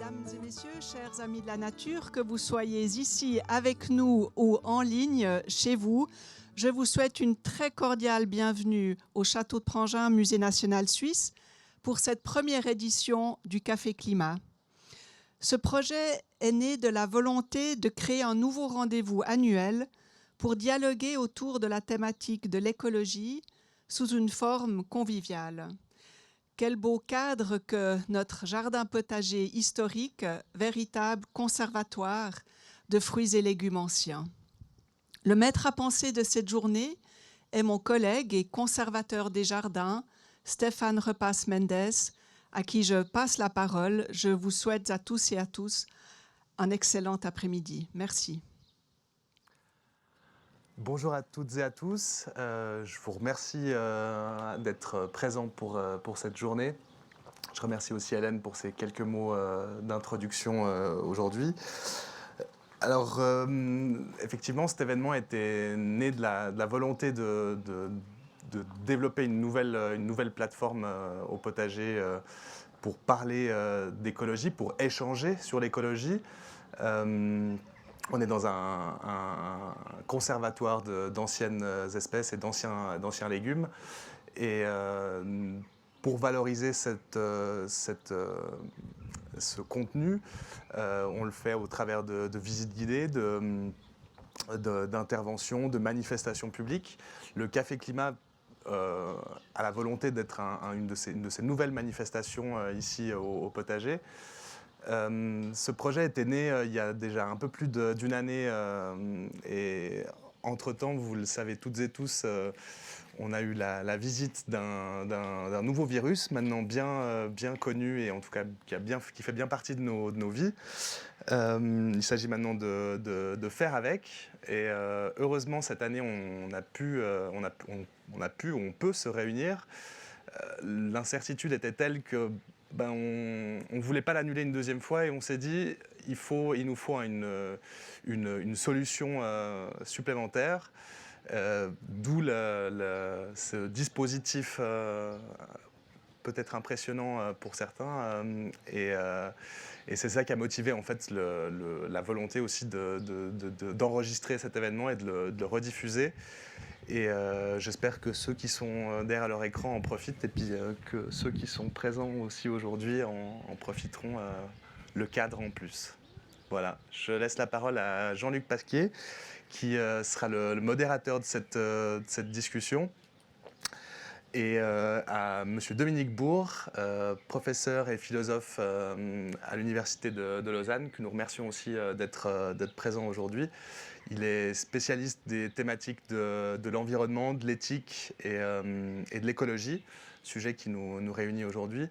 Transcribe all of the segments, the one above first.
Mesdames et messieurs, chers amis de la nature, que vous soyez ici avec nous ou en ligne chez vous, je vous souhaite une très cordiale bienvenue au Château de Prangin, Musée national suisse, pour cette première édition du Café Climat. Ce projet est né de la volonté de créer un nouveau rendez-vous annuel pour dialoguer autour de la thématique de l'écologie sous une forme conviviale. Quel beau cadre que notre jardin potager historique, véritable conservatoire de fruits et légumes anciens. Le maître à penser de cette journée est mon collègue et conservateur des jardins, Stéphane Repas-Mendes, à qui je passe la parole. Je vous souhaite à tous et à tous un excellent après-midi. Merci. Bonjour à toutes et à tous. Je vous remercie d'être présents pour cette journée. Je remercie aussi Hélène pour ses quelques mots d'introduction aujourd'hui. Alors, effectivement, cet événement était né de la volonté de développer une nouvelle plateforme au potager pour parler d'écologie, pour échanger sur l'écologie. On est dans un conservatoire d'anciennes espèces et d'anciens légumes. Et pour valoriser ce contenu, on le fait au travers de visites guidées, d'interventions, de manifestations publiques. Le Café Climat a la volonté d'être une de ces nouvelles manifestations ici au potager. Ce projet était né il y a déjà un peu plus d'une année et entre-temps, vous le savez toutes et tous, on a eu la visite d'un nouveau virus maintenant bien connu et en tout cas qui fait bien partie de nos vies. Il s'agit maintenant de faire avec et heureusement cette année on peut se réunir. L'incertitude était telle que on ne voulait pas l'annuler une deuxième fois et on s'est dit il nous faut une solution supplémentaire, d'où ce dispositif peut-être impressionnant pour certains et c'est ça qui a motivé en fait la volonté aussi d'enregistrer cet événement et de le rediffuser. Et j'espère que ceux qui sont derrière leur écran en profitent et puis que ceux qui sont présents aussi aujourd'hui en profiteront, le cadre en plus. Voilà, je laisse la parole à Jean-Luc Pasquier qui sera le modérateur de cette discussion et à M. Dominique Bourg, professeur et philosophe à l'Université de Lausanne, que nous remercions aussi d'être présent aujourd'hui. Il est spécialiste des thématiques de l'environnement, de l'éthique et de l'écologie, sujet qui nous réunit aujourd'hui.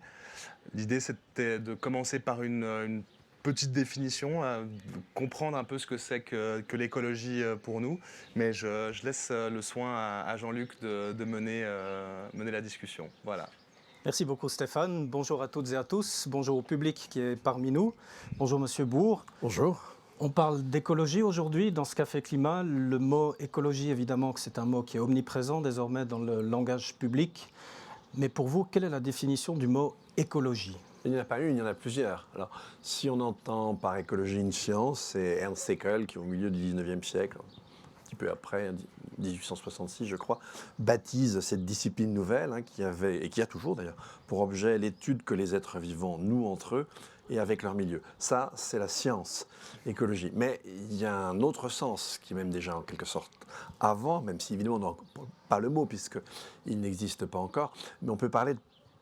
L'idée, c'était de commencer par une petite définition, comprendre un peu ce que c'est que l'écologie pour nous. Mais je laisse le soin à Jean-Luc de mener la discussion. Voilà. Merci beaucoup Stéphane. Bonjour à toutes et à tous. Bonjour au public qui est parmi nous. Bonjour Monsieur Bourg. Bonjour. On parle d'écologie aujourd'hui dans ce Café Climat. Le mot écologie, évidemment, que c'est un mot qui est omniprésent désormais dans le langage public. Mais pour vous, quelle est la définition du mot écologie ? Il n'y en a pas une, il y en a plusieurs. Alors, si on entend par écologie une science, c'est Ernst Haeckel qui, au milieu du 19e siècle, un petit peu après, 1866 je crois, baptise cette discipline nouvelle qui avait, et qui a toujours d'ailleurs, pour objet l'étude que les êtres vivants nouent entre eux et avec leur milieu. Ça, c'est la science, écologie. Mais il y a un autre sens qui est même déjà en quelque sorte avant, même si évidemment on n'a pas le mot puisqu'il n'existe pas encore, mais on peut parler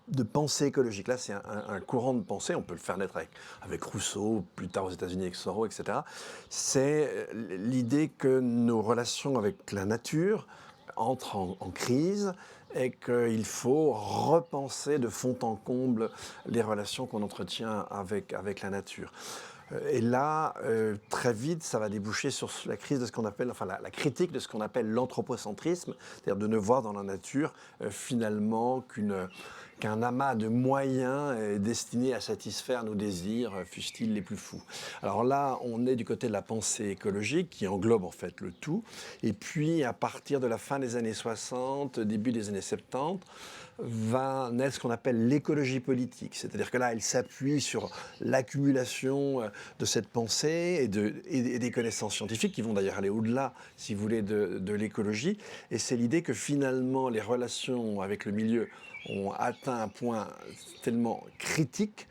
de pensée écologique. Là, c'est un courant de pensée, on peut le faire naître avec Rousseau, plus tard aux États-Unis avec Thoreau, etc. C'est l'idée que nos relations avec la nature entrent en crise et qu'il faut repenser de fond en comble les relations qu'on entretient avec la nature. Et là, très vite, ça va déboucher sur la crise de ce qu'on appelle, enfin la critique de ce qu'on appelle l'anthropocentrisme, c'est-à-dire de ne voir dans la nature finalement qu'un amas de moyens destinés à satisfaire nos désirs, fussent-ils les plus fous. Alors là, on est du côté de la pensée écologique qui englobe en fait le tout. Et puis, à partir de la fin des années 60, début des années 70, va naître ce qu'on appelle l'écologie politique. C'est-à-dire que là, elle s'appuie sur l'accumulation de cette pensée et des connaissances scientifiques qui vont d'ailleurs aller au-delà, si vous voulez, de l'écologie. Et c'est l'idée que finalement, les relations avec le milieu ont atteint un point tellement critique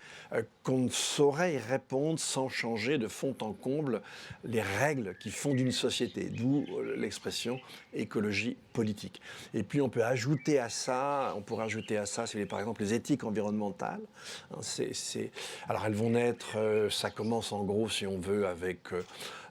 qu'on ne saurait y répondre sans changer de fond en comble les règles qui font d'une société, d'où l'expression écologie politique. Et puis on peut ajouter à ça, c'est par exemple les éthiques environnementales. Alors elles vont naître, ça commence en gros si on veut avec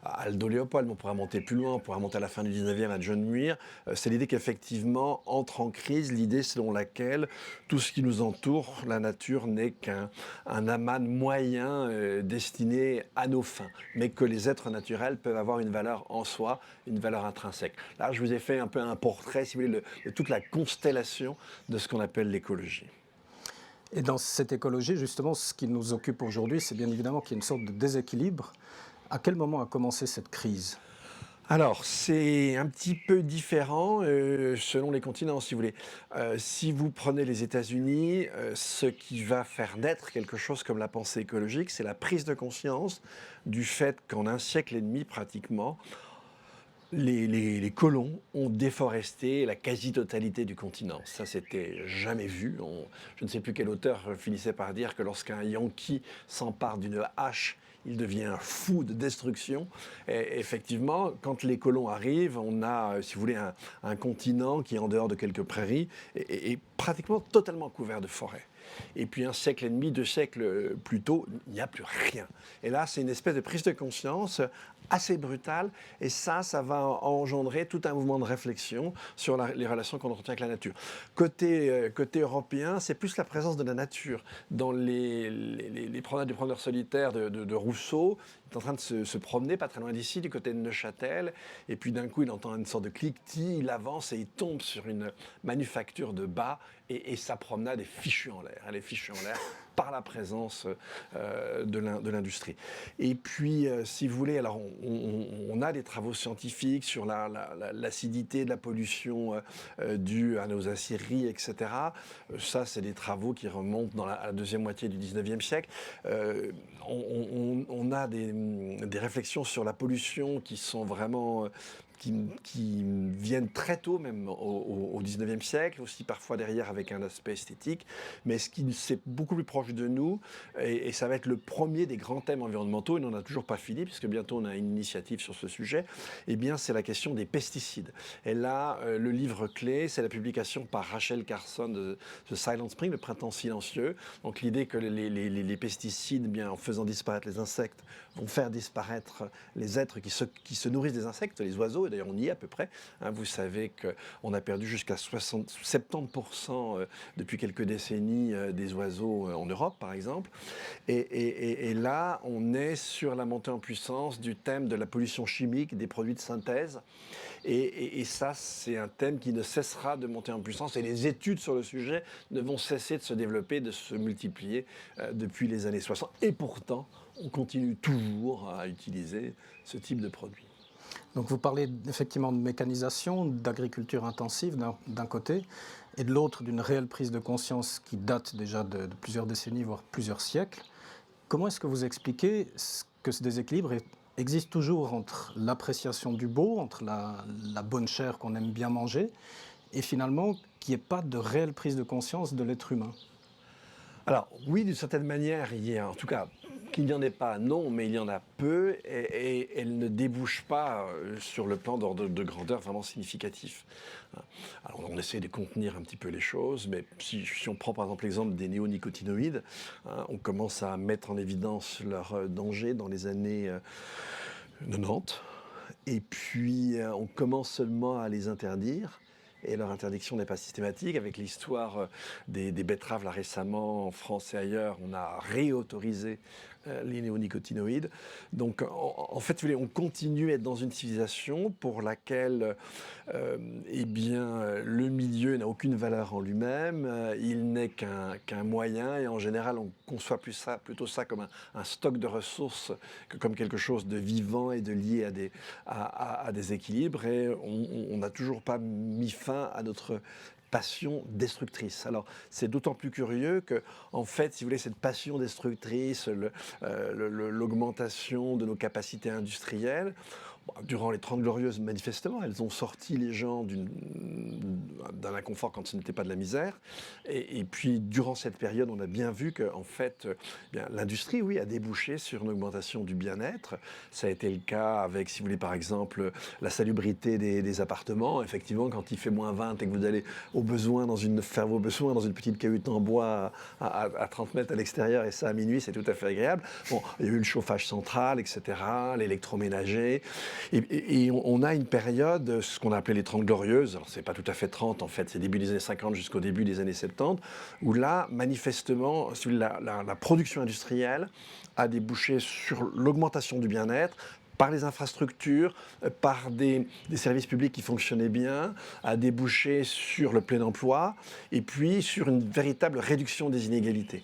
Aldo Leopold, mais on pourra monter plus loin, on pourra monter à la fin du 19e à John Muir. C'est l'idée qu'effectivement entre en crise l'idée selon laquelle tout ce qui nous entoure, la nature, n'est qu'un amas de moyens destinés à nos fins, mais que les êtres naturels peuvent avoir une valeur en soi, une valeur intrinsèque. Là, je vous ai fait un peu un portrait, si vous voulez, de toute la constellation de ce qu'on appelle l'écologie. Et dans cette écologie, justement, ce qui nous occupe aujourd'hui, c'est bien évidemment qu'il y a une sorte de déséquilibre. À quel moment a commencé cette crise ? Alors, c'est un petit peu différent selon les continents, si vous voulez. Si vous prenez les États-Unis, ce qui va faire naître quelque chose comme la pensée écologique, c'est la prise de conscience du fait qu'en un siècle et demi, pratiquement, les colons ont déforesté la quasi-totalité du continent. Ça, c'était jamais vu. Je ne sais plus quel auteur finissait par dire que lorsqu'un Yankee s'empare d'une hache, il devient fou de destruction. Et effectivement, quand les colons arrivent, on a, si vous voulez, un continent qui est en dehors de quelques prairies et pratiquement totalement couvert de forêts. Et puis un siècle et demi, 2 siècles plus tôt, il n'y a plus rien. Et là, c'est une espèce de prise de conscience assez brutale. Et ça va engendrer tout un mouvement de réflexion sur les relations qu'on entretient avec la nature. Côté européen, c'est plus la présence de la nature. Dans les promenades du promeneur solitaire de Rousseau, il est en train de se promener pas très loin d'ici, du côté de Neuchâtel. Et puis d'un coup, il entend une sorte de cliquetis, il avance et il tombe sur une manufacture de bas. Et sa promenade est fichue en l'air. Elle est fichue en l'air par la présence de l'industrie. Et puis, si vous voulez, alors on a des travaux scientifiques sur l'acidité de la pollution due à nos aciéries, etc. Ça, c'est des travaux qui remontent dans la deuxième moitié du 19e siècle. On a des réflexions sur la pollution qui sont vraiment... Qui viennent très tôt, même au 19e siècle, aussi parfois derrière avec un aspect esthétique, mais ce qui c'est beaucoup plus proche de nous, et ça va être le premier des grands thèmes environnementaux, il n'en a toujours pas fini, puisque bientôt on a une initiative sur ce sujet, eh bien c'est la question des pesticides. Et là, le livre clé, c'est la publication par Rachel Carson de The Silent Spring, le printemps silencieux, donc l'idée que les pesticides, bien, en faisant disparaître les insectes, vont faire disparaître les êtres qui se nourrissent des insectes, les oiseaux. D'ailleurs, on y est à peu près. Vous savez qu'on a perdu jusqu'à 70% depuis quelques décennies des oiseaux en Europe, par exemple. Et là, on est sur la montée en puissance du thème de la pollution chimique des produits de synthèse. Et ça, c'est un thème qui ne cessera de monter en puissance. Et les études sur le sujet ne vont cesser de se développer, de se multiplier depuis les années 60. Et pourtant, on continue toujours à utiliser ce type de produit. Donc vous parlez effectivement de mécanisation, d'agriculture intensive d'un côté, et de l'autre d'une réelle prise de conscience qui date déjà de plusieurs décennies, voire plusieurs siècles. Comment est-ce que vous expliquez que ce déséquilibre existe toujours entre l'appréciation du beau, entre la bonne chair qu'on aime bien manger, et finalement qu'il n'y ait pas de réelle prise de conscience de l'être humain ? Alors oui, d'une certaine manière, il y a en tout cas... Qu'il n'y en ait pas, non, mais il y en a peu et elle ne débouche pas sur le plan d'ordre de grandeur vraiment significatif. Alors on essaie de contenir un petit peu les choses, mais si on prend par exemple l'exemple des néonicotinoïdes, on commence à mettre en évidence leur danger dans les années 90, et puis on commence seulement à les interdire. Et leur interdiction n'est pas systématique. Avec l'histoire des betteraves, là récemment, en France et ailleurs, on a réautorisé les néonicotinoïdes. Donc en fait, on continue à être dans une civilisation pour laquelle eh bien, le milieu n'a aucune valeur en lui-même, il n'est qu'un moyen, et en général on conçoit plutôt ça comme un stock de ressources que comme quelque chose de vivant et de lié à des équilibres, et on n'a toujours pas mis fin à notre passion destructrice. Alors, c'est d'autant plus curieux que, en fait, si vous voulez, cette passion destructrice, l'augmentation de nos capacités industrielles, durant les 30 Glorieuses, manifestement, elles ont sorti les gens d'un inconfort quand ce n'était pas de la misère. Et puis, durant cette période, on a bien vu que, en fait, l'industrie, oui, a débouché sur une augmentation du bien-être. Ça a été le cas avec, si vous voulez, par exemple, la salubrité des appartements. Effectivement, quand il fait moins 20 et que vous allez faire vos besoins dans une petite cahute en bois à 30 mètres à l'extérieur, et ça à minuit, c'est tout à fait agréable. Bon, il y a eu le chauffage central, etc., l'électroménager. Et on a une période, ce qu'on a appelé les 30 Glorieuses, alors c'est pas tout à fait 30 en fait, c'est début des années 50 jusqu'au début des années 70, où là, manifestement, la production industrielle a débouché sur l'augmentation du bien-être, par les infrastructures, par des services publics qui fonctionnaient bien, a débouché sur le plein emploi, et puis sur une véritable réduction des inégalités.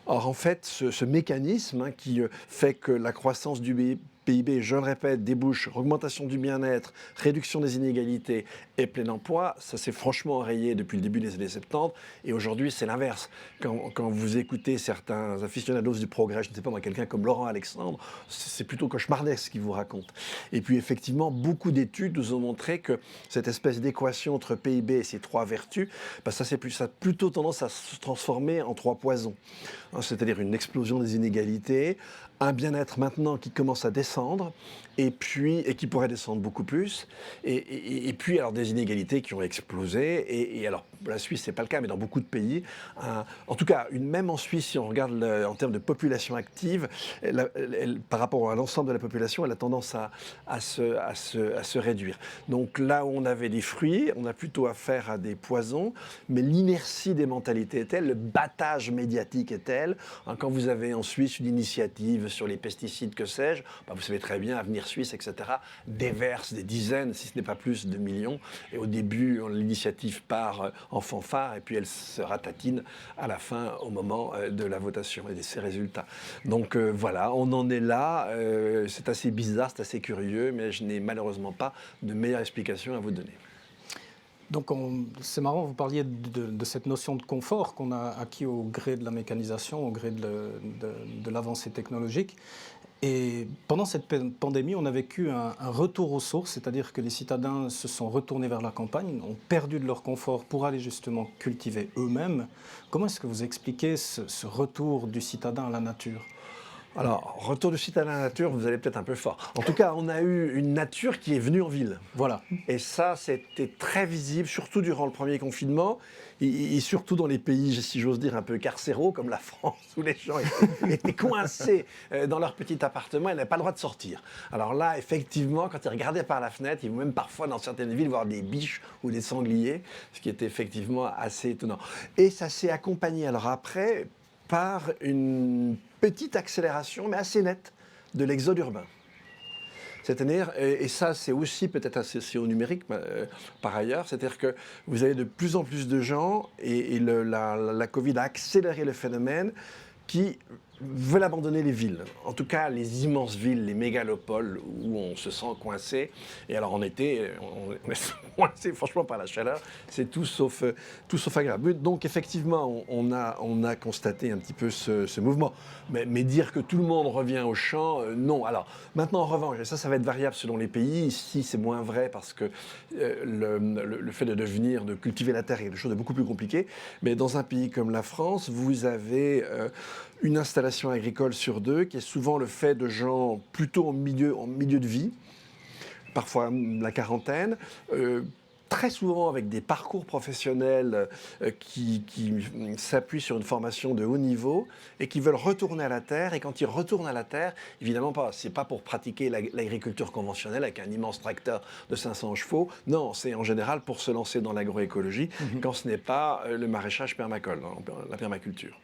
Or, en fait, ce mécanisme qui fait que la croissance du PIB, je le répète, débouche augmentation du bien-être, réduction des inégalités et plein emploi, ça s'est franchement enrayé depuis le début des années 70, et aujourd'hui c'est l'inverse. Quand vous écoutez certains aficionados du progrès, je ne sais pas moi, quelqu'un comme Laurent Alexandre, c'est plutôt cauchemardesque ce qu'il vous raconte. Et puis effectivement, beaucoup d'études nous ont montré que cette espèce d'équation entre PIB et ces trois vertus, ça a plutôt tendance à se transformer en trois poisons. C'est-à-dire une explosion des inégalités, un bien-être maintenant qui commence à descendre, et qui pourrait descendre beaucoup plus, et puis alors des inégalités qui ont explosé, et alors la Suisse c'est pas le cas, mais dans beaucoup de pays, en tout cas même en Suisse, si on regarde en termes de population active, par rapport à l'ensemble de la population, elle a tendance à se réduire. Donc là où on avait des fruits, on a plutôt affaire à des poisons, mais l'inertie des mentalités est telle, le battage médiatique est tel, quand vous avez en Suisse une initiative sur les pesticides, que sais-je, vous savez très bien, Avenir Suisse, etc., déverse des dizaines, si ce n'est pas plus, de millions. Et au début, l'initiative part en fanfare, et puis elle se ratatine à la fin, au moment de la votation et de ses résultats. Donc voilà, on en est là. C'est assez bizarre, c'est assez curieux, mais je n'ai malheureusement pas de meilleure explication à vous donner. Donc c'est marrant, vous parliez de cette notion de confort qu'on a acquis au gré de la mécanisation, au gré de l'avancée technologique. Et pendant cette pandémie, on a vécu un retour aux sources, c'est-à-dire que les citadins se sont retournés vers la campagne, ont perdu de leur confort pour aller justement cultiver eux-mêmes. Comment est-ce que vous expliquez ce retour du citadin à la nature ? Alors, retour du citadin à la nature, vous allez peut-être un peu fort. En tout cas, on a eu une nature qui est venue en ville. Voilà. Et ça, c'était très visible, surtout durant le premier confinement, et surtout dans les pays, si j'ose dire, un peu carcéraux, comme la France, où les gens étaient coincés dans leur petit appartement et n'avaient pas le droit de sortir. Alors là, effectivement, quand ils regardaient par la fenêtre, ils vont même parfois, dans certaines villes, voir des biches ou des sangliers, ce qui était effectivement assez étonnant. Et ça s'est accompagné, alors après, par une petite accélération, mais assez nette, de l'exode urbain. C'est-à-dire, et ça c'est aussi peut-être associé au numérique par ailleurs, c'est-à-dire que vous avez de plus en plus de gens, et la Covid a accéléré le phénomène, qui veulent abandonner les villes. En tout cas, les immenses villes, les mégalopoles où on se sent coincé. Et alors en été, on est coincé franchement par la chaleur. C'est tout sauf agréable. Donc effectivement, on a constaté un petit peu ce mouvement. Mais dire que tout le monde revient au champ, non. Alors maintenant, en revanche, et ça va être variable selon les pays. Ici, c'est moins vrai parce que le fait de cultiver la terre est quelque chose de beaucoup plus compliqué. Mais dans un pays comme la France, vous avez une installation agricole sur deux, qui est souvent le fait de gens plutôt en milieu de vie, parfois la quarantaine, très souvent avec des parcours professionnels qui s'appuient sur une formation de haut niveau et qui veulent retourner à la terre. Et quand ils retournent à la terre, évidemment, c'est pas pour pratiquer l'agriculture conventionnelle avec un immense tracteur de 500 chevaux. Non, c'est en général pour se lancer dans l'agroécologie, quand ce n'est pas le maraîchage permacole, la permaculture.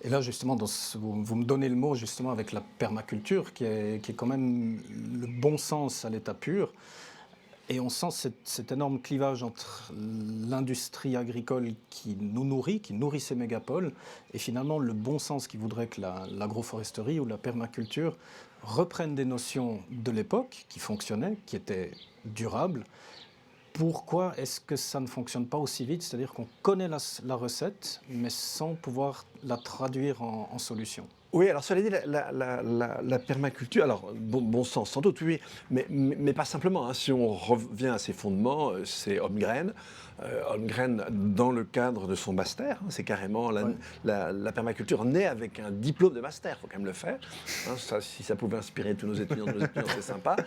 Et là, justement, vous me donnez le mot justement avec la permaculture, qui est quand même le bon sens à l'état pur. Et on sent cet énorme clivage entre l'industrie agricole qui nous nourrit, qui nourrit ces mégapoles, et finalement le bon sens qui voudrait que l'agroforesterie ou la permaculture reprennent des notions de l'époque qui fonctionnaient, qui étaient durables. Pourquoi est-ce que ça ne fonctionne pas aussi vite? C'est-à-dire qu'on connaît la recette, mais sans pouvoir la traduire en solution. Oui, alors cela dit, la permaculture, alors bon sens sans doute, oui, mais pas simplement. Hein. Si on revient à ses fondements, c'est Holmgren. Holmgren, dans le cadre de son master, hein, c'est carrément la permaculture naît avec un diplôme de master, il faut quand même le faire. Hein, si ça pouvait inspirer tous nos étudiants, c'est sympa.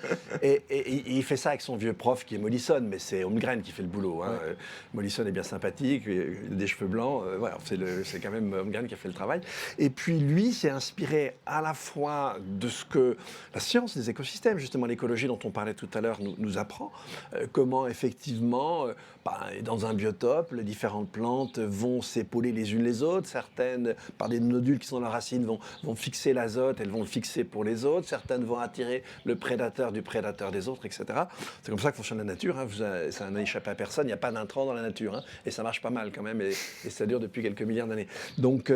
Et il fait ça avec son vieux prof qui est Mollison, mais c'est Holmgren qui fait le boulot. Hein. Ouais. Mollison est bien sympathique, il a des cheveux blancs, voilà, c'est quand même Holmgren qui a fait le travail. Et puis lui s'est inspiré à la fois de ce que la science des écosystèmes, justement l'écologie dont on parlait tout à l'heure, nous apprend, comment effectivement, dans un biotope, les différentes plantes vont s'épauler les unes les autres, certaines, par des nodules qui sont dans la racine, vont fixer l'azote, elles vont le fixer pour les autres, certaines vont attirer le prédateur du prédateur des autres, etc. C'est comme ça que fonctionne la nature, hein. Ça n'a échappé à personne, il n'y a pas d'intrants dans la nature, hein. Et ça marche pas mal quand même, et ça dure depuis quelques milliards d'années. Donc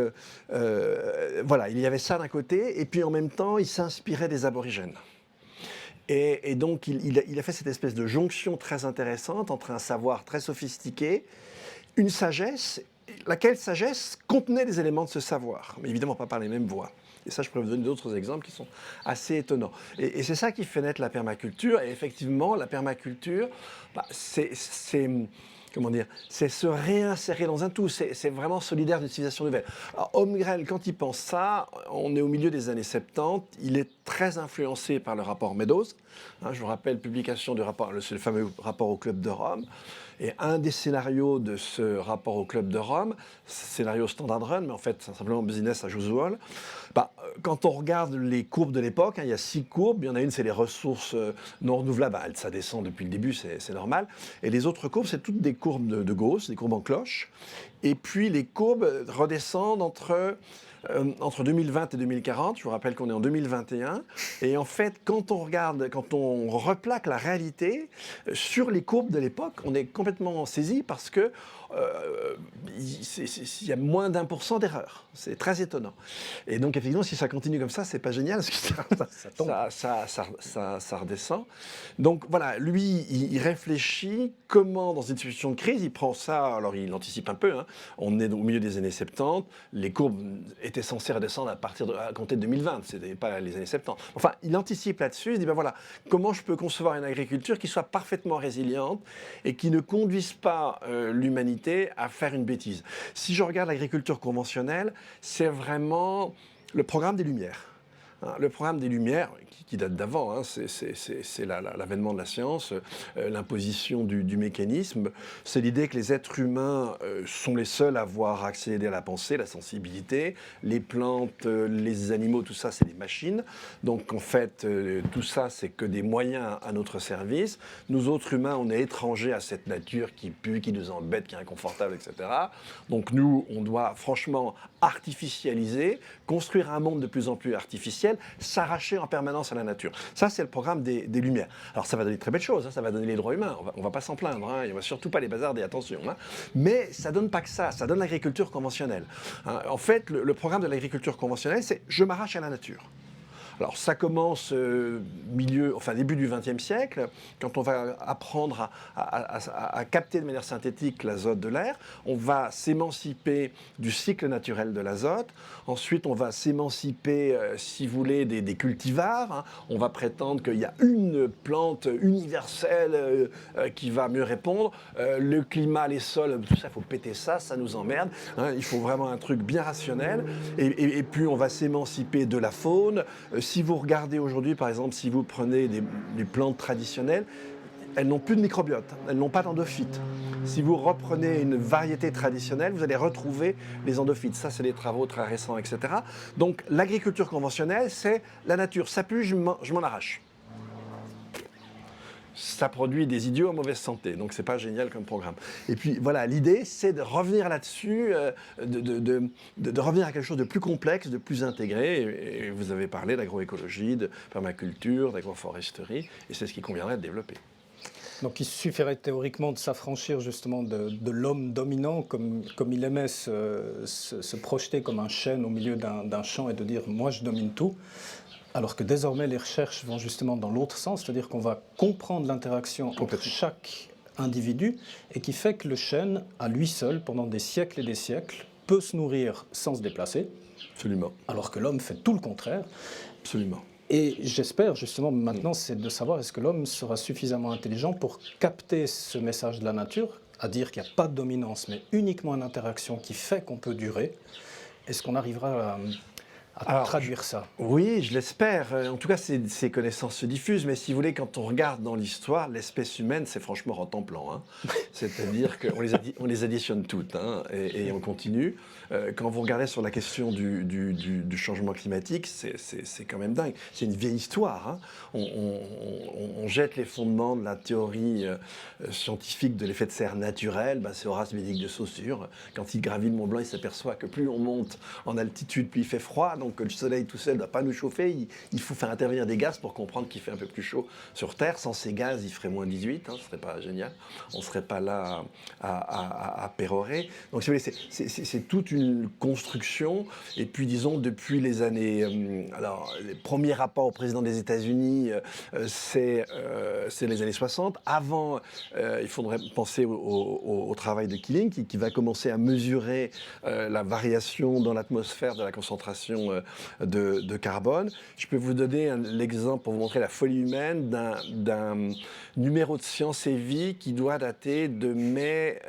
voilà, il y avait ça d'un côté, et puis en même temps, il s'inspirait des aborigènes. Et donc, il a fait cette espèce de jonction très intéressante entre un savoir très sophistiqué, une sagesse, laquelle sagesse contenait des éléments de ce savoir, mais évidemment pas par les mêmes voies. Et ça, je pourrais vous donner d'autres exemples qui sont assez étonnants. Et c'est ça qui fait naître la permaculture. Et effectivement, la permaculture, c'est se réinsérer dans un tout, c'est vraiment solidaire d'une civilisation nouvelle. Alors, Holmgren, quand il pense ça, on est au milieu des années 70, il est très influencé par le rapport Meadows. Hein, je vous rappelle, publication du rapport, le fameux rapport au Club de Rome. Et un des scénarios de ce rapport au Club de Rome, scénario Standard Run, mais en fait, c'est simplement business as usual. Quand on regarde les courbes de l'époque, hein, il y a 6 courbes. Il y en a une, c'est les ressources non renouvelables. Ça descend depuis le début, c'est normal. Et les autres courbes, c'est toutes des courbes de Gauss, des courbes en cloche. Et puis les courbes redescendent entre 2020 et 2040, je vous rappelle qu'on est en 2021, et en fait, quand on replaque la réalité sur les courbes de l'époque, on est complètement saisi parce que il y a moins d'1% d'erreur. C'est très étonnant. Et donc, effectivement, si ça continue comme ça, c'est pas génial, parce que ça redescend. Donc, voilà, lui, il réfléchit comment, dans une situation de crise, il prend ça, alors il anticipe un peu, hein, on est au milieu des années 70, les courbes étaient censées redescendre à compter de 2020, c'était pas les années 70. Enfin, il anticipe là-dessus, il dit, voilà, comment je peux concevoir une agriculture qui soit parfaitement résiliente et qui ne conduise pas l'humanité à faire une bêtise. Si je regarde l'agriculture conventionnelle, c'est vraiment le programme des Lumières. Le programme des Lumières, qui date d'avant, hein, c'est l'avènement de la science, l'imposition du mécanisme. C'est l'idée que les êtres humains sont les seuls à avoir accédé à la pensée, la sensibilité. Les plantes, les animaux, tout ça, c'est des machines. Donc en fait, tout ça, c'est que des moyens à notre service. Nous autres humains, on est étrangers à cette nature qui pue, qui nous embête, qui est inconfortable, etc. Donc nous, on doit franchement artificialiser, construire un monde de plus en plus artificiel, s'arracher en permanence à la nature. Ça, c'est le programme des Lumières. Alors, ça va donner de très belles choses, hein, ça va donner les droits humains, on va pas s'en plaindre, hein, il ne va surtout pas les bazarder, attention. Hein, mais ça donne pas que ça donne l'agriculture conventionnelle. Hein, en fait, le programme de l'agriculture conventionnelle, c'est « je m'arrache à la nature ». Alors ça commence début du XXe siècle, quand on va apprendre à capter de manière synthétique l'azote de l'air, on va s'émanciper du cycle naturel de l'azote, ensuite on va s'émanciper, si vous voulez, des cultivars, hein. On va prétendre qu'il y a une plante universelle qui va mieux répondre, le climat, les sols, tout ça, il faut péter ça nous emmerde, hein. Il faut vraiment un truc bien rationnel, et puis on va s'émanciper de la faune. Si vous regardez aujourd'hui, par exemple, si vous prenez les plantes traditionnelles, elles n'ont plus de microbiote, elles n'ont pas d'endophytes. Si vous reprenez une variété traditionnelle, vous allez retrouver les endophytes. Ça, c'est des travaux très récents, etc. Donc, l'agriculture conventionnelle, c'est la nature. Ça pue, je m'en arrache. ça produit des idiots en mauvaise santé. Donc, c'est pas génial comme programme. Et puis, voilà, l'idée, c'est de revenir là-dessus, de revenir à quelque chose de plus complexe, de plus intégré. Et vous avez parlé d'agroécologie, de permaculture, d'agroforesterie, et c'est ce qui conviendrait de développer. Donc il suffirait théoriquement de s'affranchir justement de l'homme dominant, comme il aimait se projeter comme un chêne au milieu d'un champ et de dire « moi je domine tout ». Alors que désormais les recherches vont justement dans l'autre sens, c'est-à-dire qu'on va comprendre l'interaction entre chaque individu et qui fait que le chêne, à lui seul, pendant des siècles et des siècles, peut se nourrir sans se déplacer. Absolument. Alors que l'homme fait tout le contraire. Absolument. Et j'espère justement maintenant, c'est de savoir est-ce que l'homme sera suffisamment intelligent pour capter ce message de la nature, à dire qu'il n'y a pas de dominance, mais uniquement une interaction qui fait qu'on peut durer. Est-ce qu'on arrivera à traduire ça? Oui, je l'espère. En tout cas, ces connaissances se diffusent. Mais si vous voulez, quand on regarde dans l'histoire, l'espèce humaine, c'est franchement rentemplant. Hein. C'est-à-dire qu'on les additionne toutes et on continue. Quand vous regardez sur la question du changement climatique, c'est quand même dingue. C'est une vieille histoire. Hein. On jette les fondements de la théorie scientifique de l'effet de serre naturel. Ben, c'est Horace Bédic de Saussure. Quand il gravit le Mont Blanc, il s'aperçoit que plus on monte en altitude, plus il fait froid. Donc le soleil tout seul ne doit pas nous chauffer. Il faut faire intervenir des gaz pour comprendre qu'il fait un peu plus chaud sur Terre. Sans ces gaz, il ferait moins 18. Hein, ce ne serait pas génial. On ne serait pas là à pérorer. Donc si vous voulez, c'est toute une construction. Et puis disons, depuis les années... les premiers rapports au président des États-Unis, c'est les années 60. Avant, il faudrait penser au travail de Keeling qui va commencer à mesurer la variation dans l'atmosphère de la concentration de carbone. Je peux vous donner l'exemple pour vous montrer la folie humaine d'un numéro de Science et Vie qui doit dater de mai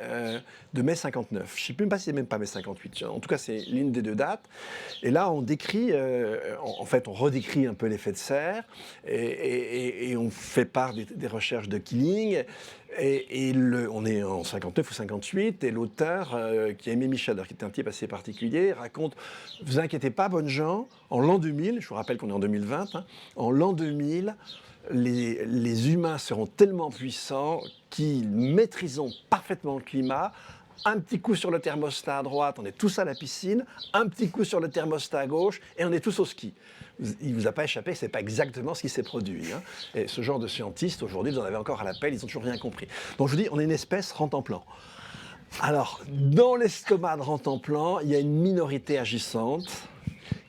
59. Je ne sais même pas si c'est même pas mai 58. En tout cas, c'est l'une des deux dates. Et là, on décrit, en fait, on redécrit un peu l'effet de serre et on fait part des recherches de Keeling. On est en 59 ou 58 et l'auteur, qui est Aimé Michel, qui est un type assez particulier, raconte « Vous inquiétez pas, bonnes gens, en l'an 2000, je vous rappelle qu'on est en 2020, en l'an 2000, les humains seront tellement puissants qu'ils maîtriseront parfaitement le climat. Un petit coup sur le thermostat à droite, on est tous à la piscine. Un petit coup sur le thermostat à gauche et on est tous au ski. » Il ne vous a pas échappé, ce n'est pas exactement ce qui s'est produit. Hein. Et ce genre de scientistes, aujourd'hui, vous en avez encore à l'appel, ils n'ont toujours rien compris. Donc je vous dis, on est une espèce rentemplant. Alors, dans l'estomac de rentemplant, il y a une minorité agissante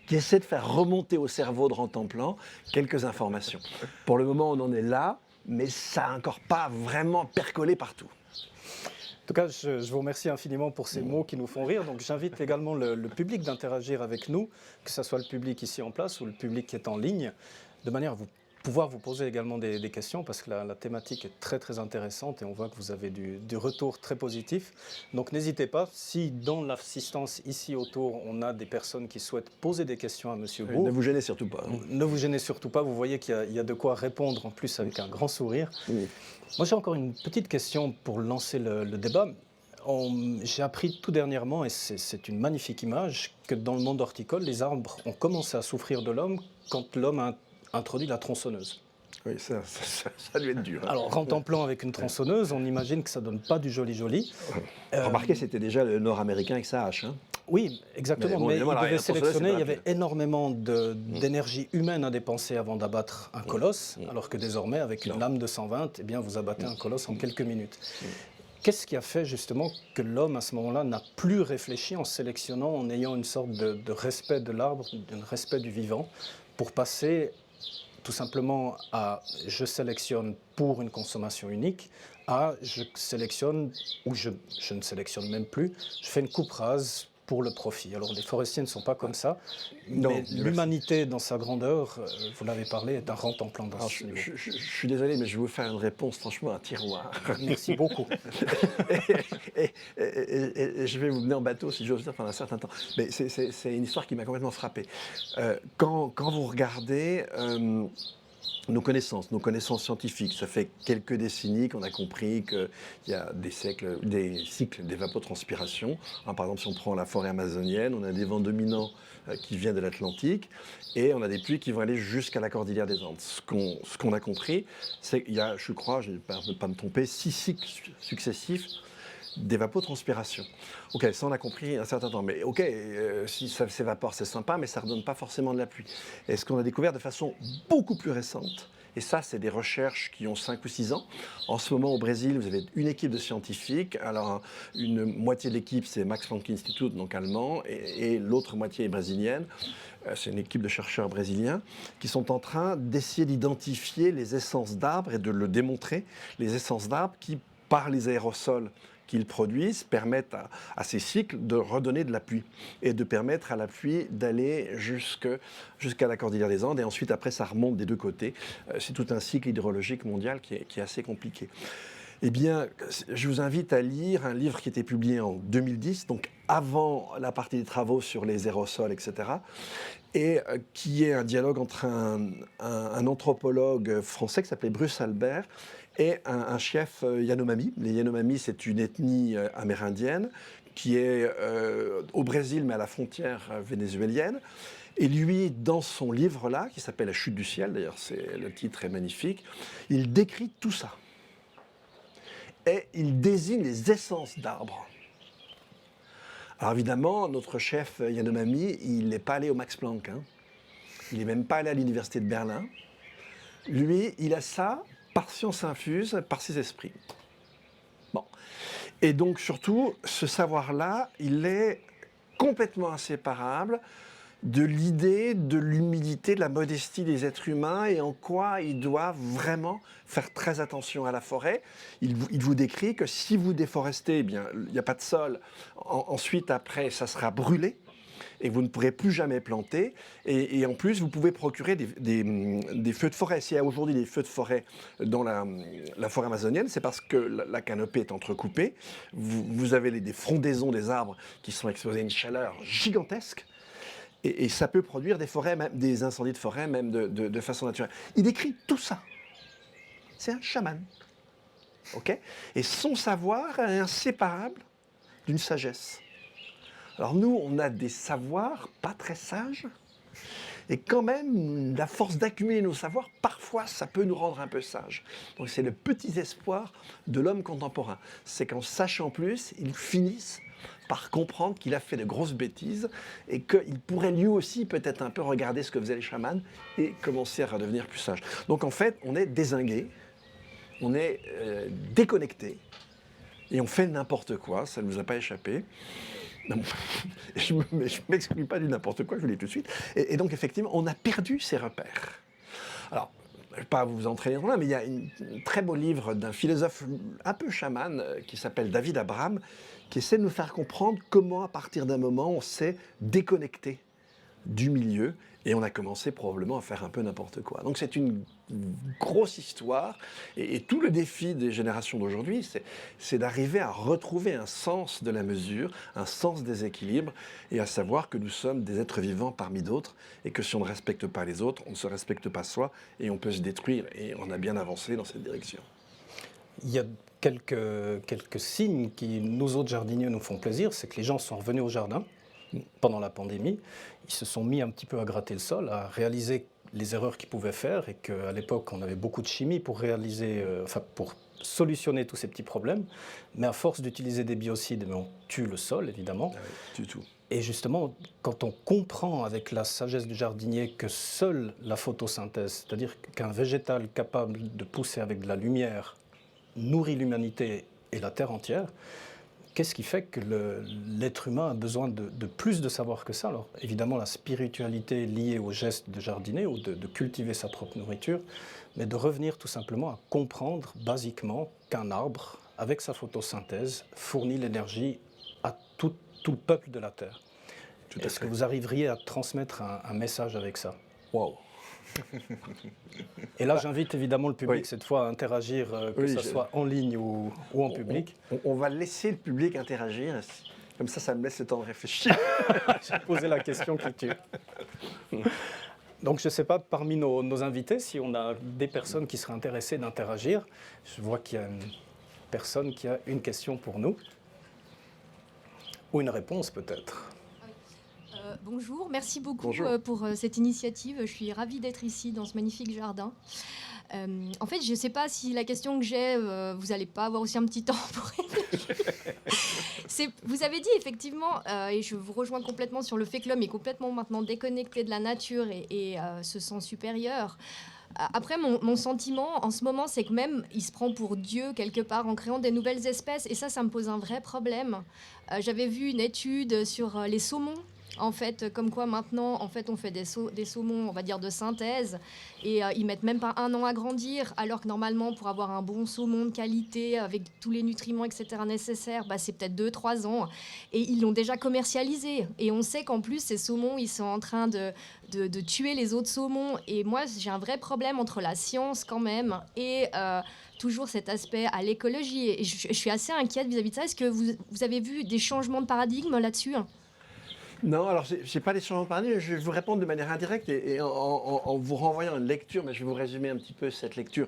qui essaie de faire remonter au cerveau de rentemplant quelques informations. Pour le moment, on en est là, mais ça n'a encore pas vraiment percolé partout. En tout cas, je vous remercie infiniment pour ces mots qui nous font rire. Donc, j'invite également le public d'interagir avec nous, que ce soit le public ici en place ou le public qui est en ligne, de manière à pouvoir vous poser également des questions, parce que la thématique est très très intéressante et on voit que vous avez du retour très positif. Donc, n'hésitez pas, si dans l'assistance ici autour, on a des personnes qui souhaitent poser des questions à M. Gourd. Ne vous gênez surtout pas. Hein. Ne vous gênez surtout pas, vous voyez qu'il y a de quoi répondre en plus avec un grand sourire. Oui. Moi, j'ai encore une petite question pour lancer le débat. J'ai appris tout dernièrement, et c'est une magnifique image, que dans le monde horticole, les arbres ont commencé à souffrir de l'homme quand l'homme a introduit la tronçonneuse. Oui, ça a dû être dur. Hein. Alors, rentemplant avec une tronçonneuse, on imagine que ça ne donne pas du joli. Remarquez, c'était déjà le Nord-Américain avec sa hache. Hein. Oui, exactement, mais il devait sélectionner, il y avait énormément d'énergie humaine à dépenser avant d'abattre un colosse, alors que désormais, avec une lame de 120, eh bien, vous abattez un colosse en quelques minutes. Qu'est-ce qui a fait justement que l'homme, à ce moment-là, n'a plus réfléchi en sélectionnant, en ayant une sorte de respect de l'arbre, d'un respect du vivant, pour passer tout simplement à « je sélectionne pour une consommation unique » à « je sélectionne » ou je ne sélectionne même plus, je fais une coupe rase pour le profit. Alors les forestiers ne sont pas comme ça, mais l'humanité dans sa grandeur, vous l'avez parlé, est un rentemplant dans ce niveau. Je suis désolé, mais je vais vous faire une réponse franchement un tiroir. Merci beaucoup. et je vais vous mener en bateau, si j'ose dire, pendant un certain temps. Mais c'est une histoire qui m'a complètement frappé. Quand vous regardez... nos connaissances scientifiques. Ça fait quelques décennies qu'on a compris qu'il y a des cycles d'évapotranspiration. Par exemple, si on prend la forêt amazonienne, on a des vents dominants qui viennent de l'Atlantique et on a des pluies qui vont aller jusqu'à la cordillère des Andes. Ce qu'on a compris, c'est qu'il y a, je crois, je ne vais pas me tromper, 6 cycles successifs d'évapotranspiration. Ok, ça on a compris un certain temps, mais ok, si ça s'évapore c'est sympa, mais ça ne redonne pas forcément de la pluie. Et ce qu'on a découvert de façon beaucoup plus récente, et ça c'est des recherches qui ont 5 ou 6 ans, en ce moment au Brésil vous avez une équipe de scientifiques, alors une moitié de l'équipe c'est Max Planck Institute, donc allemand, et l'autre moitié est brésilienne. C'est une équipe de chercheurs brésiliens qui sont en train d'essayer d'identifier les essences d'arbres et de le démontrer, les essences d'arbres qui, par les aérosols qu'ils produisent, permettent à ces cycles de redonner de la pluie et de permettre à la pluie d'aller jusqu'à la cordillère des Andes et ensuite après ça remonte des deux côtés. C'est tout un cycle hydrologique mondial qui est assez compliqué. Eh bien, je vous invite à lire un livre qui était publié en 2010, donc avant la partie des travaux sur les aérosols, etc., et qui est un dialogue entre un anthropologue français qui s'appelait Bruce Albert et un chef Yanomami. Les Yanomami, c'est une ethnie amérindienne qui est au Brésil, mais à la frontière vénézuélienne. Et lui, dans son livre-là, qui s'appelle La chute du ciel, d'ailleurs le titre est magnifique, il décrit tout ça. Et il désigne les essences d'arbres. Alors évidemment, notre chef Yanomami, il n'est pas allé au Max Planck. Hein. Il n'est même pas allé à l'université de Berlin. Lui, il a ça par science infuse, par ses esprits. Bon. Et donc surtout, ce savoir-là, il est complètement inséparable de l'idée de l'humilité, de la modestie des êtres humains et en quoi ils doivent vraiment faire très attention à la forêt. Il vous décrit que si vous déforestez, eh bien, il n'y a pas de sol. Ensuite, après, ça sera brûlé et vous ne pourrez plus jamais planter. Et en plus, vous pouvez procurer des feux de forêt. S'il y a aujourd'hui des feux de forêt dans la forêt amazonienne, c'est parce que la canopée est entrecoupée. Vous avez des frondaisons des arbres qui sont exposés à une chaleur gigantesque. Et ça peut produire des forêts, même, des incendies de forêt, même de façon naturelle. Il décrit tout ça. C'est un chaman. Okay, et son savoir est inséparable d'une sagesse. Alors nous, on a des savoirs pas très sages. Et quand même, la force d'accumuler nos savoirs, parfois, ça peut nous rendre un peu sages. Donc c'est le petit espoir de l'homme contemporain. C'est qu'en sachant plus, ils finissent par comprendre qu'il a fait de grosses bêtises et qu'il pourrait lui aussi peut-être un peu regarder ce que faisaient les chamans et commencer à redevenir plus sage. Donc en fait, on est dézingué, on est déconnecté et on fait n'importe quoi, ça ne nous a pas échappé. Je ne m'exclus pas du n'importe quoi, je vous le dis tout de suite. Et donc effectivement, on a perdu ses repères. Alors, je ne vais pas vous entraîner dans là, mais il y a un très beau livre d'un philosophe un peu chaman qui s'appelle David Abraham, qui essaie de nous faire comprendre comment, à partir d'un moment, on s'est déconnecté du milieu et on a commencé probablement à faire un peu n'importe quoi. Donc c'est une grosse histoire et tout le défi des générations d'aujourd'hui, c'est d'arriver à retrouver un sens de la mesure, un sens des équilibres et à savoir que nous sommes des êtres vivants parmi d'autres et que si on ne respecte pas les autres, on ne se respecte pas soi et on peut se détruire et on a bien avancé dans cette direction. Il y a quelques signes qui, nous autres jardiniers, nous font plaisir, c'est que les gens sont revenus au jardin pendant la pandémie. Ils se sont mis un petit peu à gratter le sol, à réaliser les erreurs qu'ils pouvaient faire et qu'à l'époque, on avait beaucoup de chimie pour pour solutionner tous ces petits problèmes. Mais à force d'utiliser des biocides, on tue le sol, évidemment. Ah oui, du tout. Et justement, quand on comprend avec la sagesse du jardinier que seule la photosynthèse, c'est-à-dire qu'un végétal capable de pousser avec de la lumière, nourrit l'humanité et la Terre entière, qu'est-ce qui fait que l'être humain a besoin de plus de savoir que ça? Alors évidemment la spiritualité liée au geste de jardiner ou de cultiver sa propre nourriture, mais de revenir tout simplement à comprendre basiquement qu'un arbre, avec sa photosynthèse, fournit l'énergie à tout le peuple de la Terre. Est-ce que vous arriveriez à transmettre un message avec ça? Wow. Et là, j'invite évidemment le public cette fois à interagir, que ce soit en ligne ou en public. On va laisser le public interagir. Comme ça me laisse le temps de réfléchir. J'ai posé la question qui tue. Donc je ne sais pas, parmi nos invités, si on a des personnes qui seraient intéressées d'interagir. Je vois qu'il y a une personne qui a une question pour nous. Ou une réponse peut-être. Bonjour, merci beaucoup Bonjour. pour cette initiative. Je suis ravie d'être ici dans ce magnifique jardin. En fait, je ne sais pas si la question que j'ai, vous n'allez pas avoir aussi un petit temps pour réfléchir. Vous avez dit effectivement, et je vous rejoins complètement sur le fait que l'homme est complètement maintenant déconnecté de la nature et se sent supérieur. Après, mon sentiment en ce moment, c'est que même il se prend pour Dieu quelque part en créant des nouvelles espèces. Et ça me pose un vrai problème. J'avais vu une étude sur les saumons. En fait, comme quoi maintenant, en fait, on fait des saumons, on va dire, de synthèse, et ils mettent même pas 1 an à grandir, alors que normalement, pour avoir un bon saumon de qualité, avec tous les nutriments, etc. nécessaires, c'est peut-être 2-3 ans. Et ils l'ont déjà commercialisé. Et on sait qu'en plus, ces saumons, ils sont en train de tuer les autres saumons. Et moi, j'ai un vrai problème entre la science, quand même, et toujours cet aspect à l'écologie. Et je suis assez inquiète vis-à-vis de ça. Est-ce que vous avez vu des changements de paradigme là-dessus ? Non, alors j'ai pas les changements de paradigme, je vais vous répondre de manière indirecte et en vous renvoyant à une lecture, mais je vais vous résumer un petit peu cette lecture.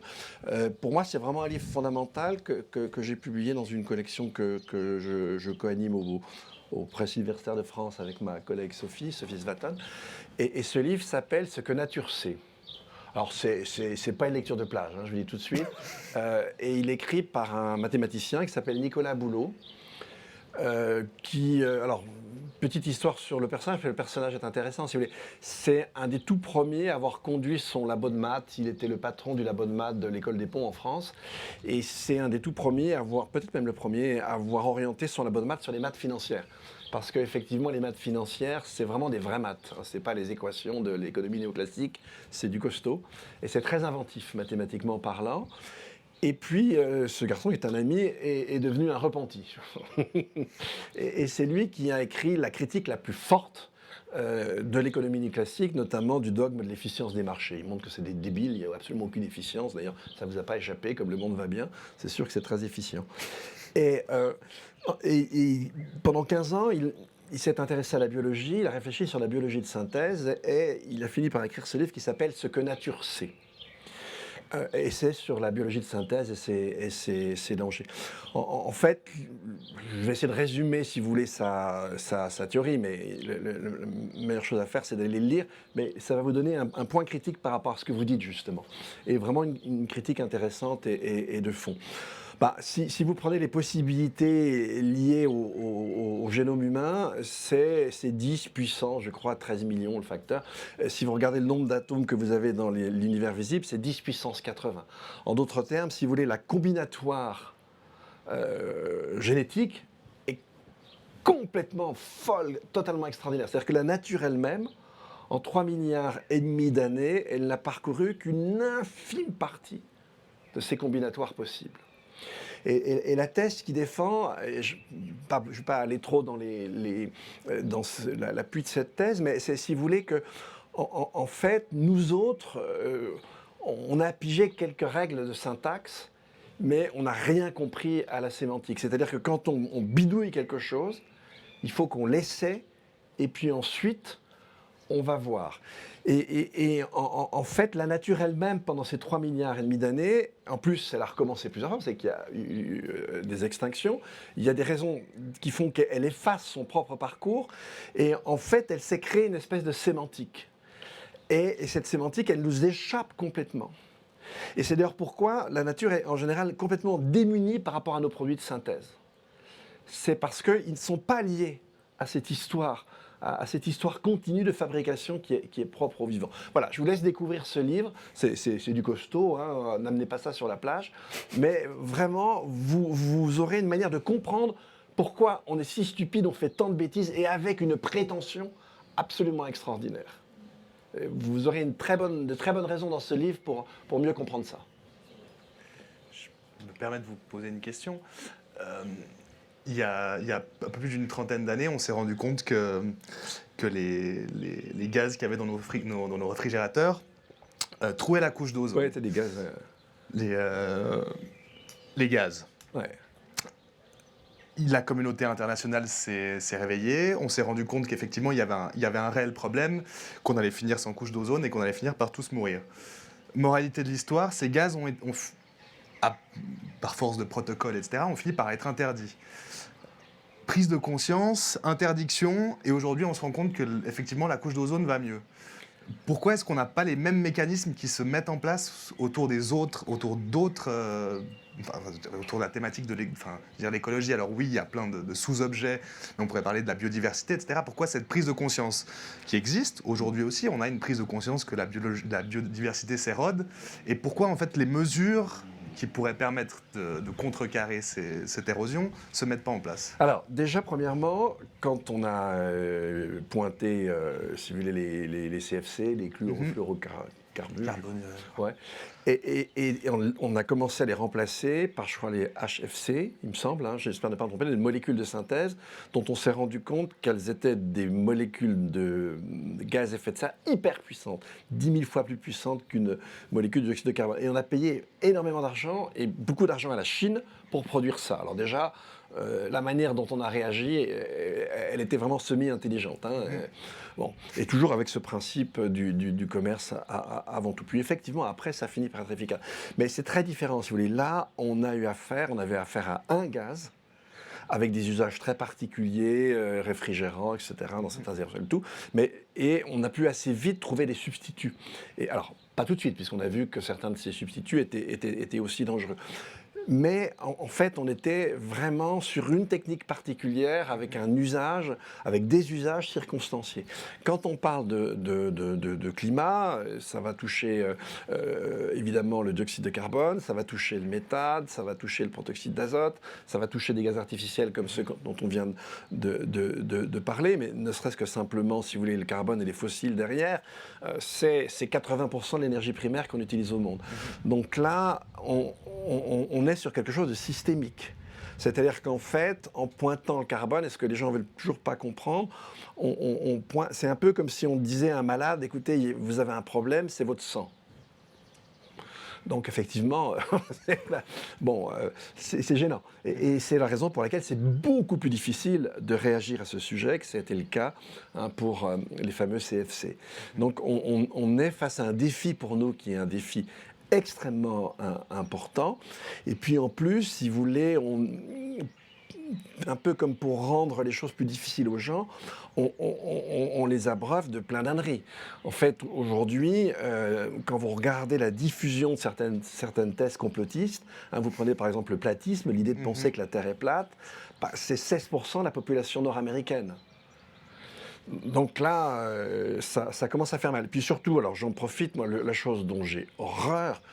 Pour moi, c'est vraiment un livre fondamental que j'ai publié dans une collection que je co-anime au Presse universitaire de France avec ma collègue Sophie Svatan. Et ce livre s'appelle « Ce que nature sait ». Alors, c'est pas une lecture de plage, hein, je vous le dis tout de suite. Et il est écrit par un mathématicien qui s'appelle Nicolas Boulot. Alors, petite histoire sur le personnage est intéressant, si vous voulez. C'est un des tout premiers à avoir conduit son labo de maths. Il était le patron du labo de maths de l'école des Ponts en France. Et c'est un des tout premiers à avoir, peut-être même le premier, à avoir orienté son labo de maths sur les maths financières. Parce qu'effectivement, les maths financières, c'est vraiment des vraies maths. Ce n'est pas les équations de l'économie néoclassique, c'est du costaud. Et c'est très inventif, mathématiquement parlant. Et puis, ce garçon est un ami et est devenu un repenti. et c'est lui qui a écrit la critique la plus forte de l'économie néoclassique, notamment du dogme de l'efficience des marchés. Il montre que c'est des débiles, il n'y a absolument aucune efficience. D'ailleurs, ça ne vous a pas échappé, comme le monde va bien. C'est sûr que c'est très efficient. Et pendant 15 ans, il s'est intéressé à la biologie, il a réfléchi sur la biologie de synthèse et il a fini par écrire ce livre qui s'appelle « Ce que nature sait ». Et c'est sur la biologie de synthèse et ses dangers. En fait, je vais essayer de résumer, si vous voulez, sa théorie, mais la meilleure chose à faire, c'est d'aller le lire. Mais ça va vous donner un point critique par rapport à ce que vous dites, justement. Et vraiment une critique intéressante et de fond. Si vous prenez les possibilités liées au génome humain, c'est 10 puissance, je crois, 13 millions le facteur. Si vous regardez le nombre d'atomes que vous avez dans l'univers visible, c'est 10 puissance 80. En d'autres termes, si vous voulez, la combinatoire génétique est complètement folle, totalement extraordinaire. C'est-à-dire que la nature elle-même, en 3,5 milliards d'années, elle n'a parcouru qu'une infime partie de ces combinatoires possibles. Et la thèse qu'il défend, je ne vais pas aller trop dans l'appui de cette thèse, mais c'est, si vous voulez, que en fait, nous autres, on a pigé quelques règles de syntaxe, mais on n'a rien compris à la sémantique. C'est-à-dire que quand on bidouille quelque chose, il faut qu'on l'essaie, et puis ensuite, on va voir. Et en fait, la nature elle-même, pendant ces 3,5 milliards d'années, en plus, elle a recommencé plusieurs fois, c'est qu'il y a eu des extinctions. Il y a des raisons qui font qu'elle efface son propre parcours. Et en fait, elle s'est créée une espèce de sémantique. Et cette sémantique, elle nous échappe complètement. Et c'est d'ailleurs pourquoi la nature est en général complètement démunie par rapport à nos produits de synthèse. C'est parce qu'ils ne sont pas liés à cette histoire continue de fabrication qui est propre au vivant. Voilà, je vous laisse découvrir ce livre. C'est du costaud, hein, n'amenez pas ça sur la plage. Mais vraiment, vous aurez une manière de comprendre pourquoi on est si stupide, on fait tant de bêtises, et avec une prétention absolument extraordinaire. Vous aurez de très bonnes raisons dans ce livre pour mieux comprendre ça. Je me permets de vous poser une question. Il y a un peu plus d'une trentaine d'années, on s'est rendu compte que les gaz qu'il y avait dans nos réfrigérateurs trouaient la couche d'ozone. Oui, c'était des gaz. Les gaz. Ouais. la communauté internationale s'est réveillée, on s'est rendu compte qu'effectivement il y avait un réel problème, qu'on allait finir sans couche d'ozone et qu'on allait finir par tous mourir. Moralité de l'histoire, ces gaz par force de protocole, etc., ont fini par être interdits. Prise de conscience, interdiction, et aujourd'hui on se rend compte que effectivement la couche d'ozone va mieux. Pourquoi est-ce qu'on n'a pas les mêmes mécanismes qui se mettent en place autour de la thématique de l'écologie? Alors oui, il y a plein de sous-objets, mais on pourrait parler de la biodiversité, etc. Pourquoi cette prise de conscience qui existe aujourd'hui aussi, on a une prise de conscience que la biodiversité s'érode, et pourquoi en fait les mesures qui pourraient permettre de contrecarrer cette érosion se mettent pas en place? Alors, déjà, premièrement, quand on a pointé, si vous voulez, les CFC, les chlorofluorocarbures, ouais, et on a commencé à les remplacer par, je crois, les HFC, il me semble, hein, j'espère ne pas me tromper, des molécules de synthèse dont on s'est rendu compte qu'elles étaient des molécules de gaz à effet de serre hyper puissantes, 10 000 fois plus puissantes qu'une molécule de dioxyde de carbone. Et on a payé énormément d'argent, et beaucoup d'argent à la Chine pour produire ça. Alors déjà, la manière dont on a réagi, elle était vraiment semi-intelligente. Hein. Bon. Et toujours avec ce principe du commerce avant tout. Puis effectivement, après, ça finit par être efficace. Mais c'est très différent, si vous voulez. Là, on avait affaire à un gaz, avec des usages très particuliers, réfrigérants, etc., dans certains aérosols et tout. Et on a pu assez vite trouver des substituts. Et alors, pas tout de suite, puisqu'on a vu que certains de ces substituts étaient aussi dangereux. Mais en fait, on était vraiment sur une technique particulière, avec un usage, avec des usages circonstanciés. Quand on parle de climat, ça va toucher évidemment le dioxyde de carbone, ça va toucher le méthane, ça va toucher le protoxyde d'azote, ça va toucher des gaz artificiels comme ceux dont on vient de parler, mais ne serait-ce que simplement, si vous voulez, le carbone et les fossiles derrière, c'est 80% de l'énergie primaire qu'on utilise au monde. Donc là, on est sur quelque chose de systémique. C'est-à-dire qu'en fait, en pointant le carbone, et ce que les gens ne veulent toujours pas comprendre, c'est un peu comme si on disait à un malade, écoutez, vous avez un problème, c'est votre sang. Donc effectivement, c'est gênant. Et c'est la raison pour laquelle c'est beaucoup plus difficile de réagir à ce sujet, que c'était le cas pour les fameux CFC. Donc on est face à un défi pour nous qui est un défi extrêmement important. Et puis en plus, si vous voulez, un peu comme pour rendre les choses plus difficiles aux gens, on les abreuve de plein d'âneries. En fait, aujourd'hui, quand vous regardez la diffusion de certaines thèses complotistes, vous prenez par exemple le platisme, l'idée de penser que la Terre est plate, c'est 16% de la population nord-américaine. Donc là, ça commence à faire mal. Puis surtout, alors j'en profite, moi, la chose dont j'ai horreur,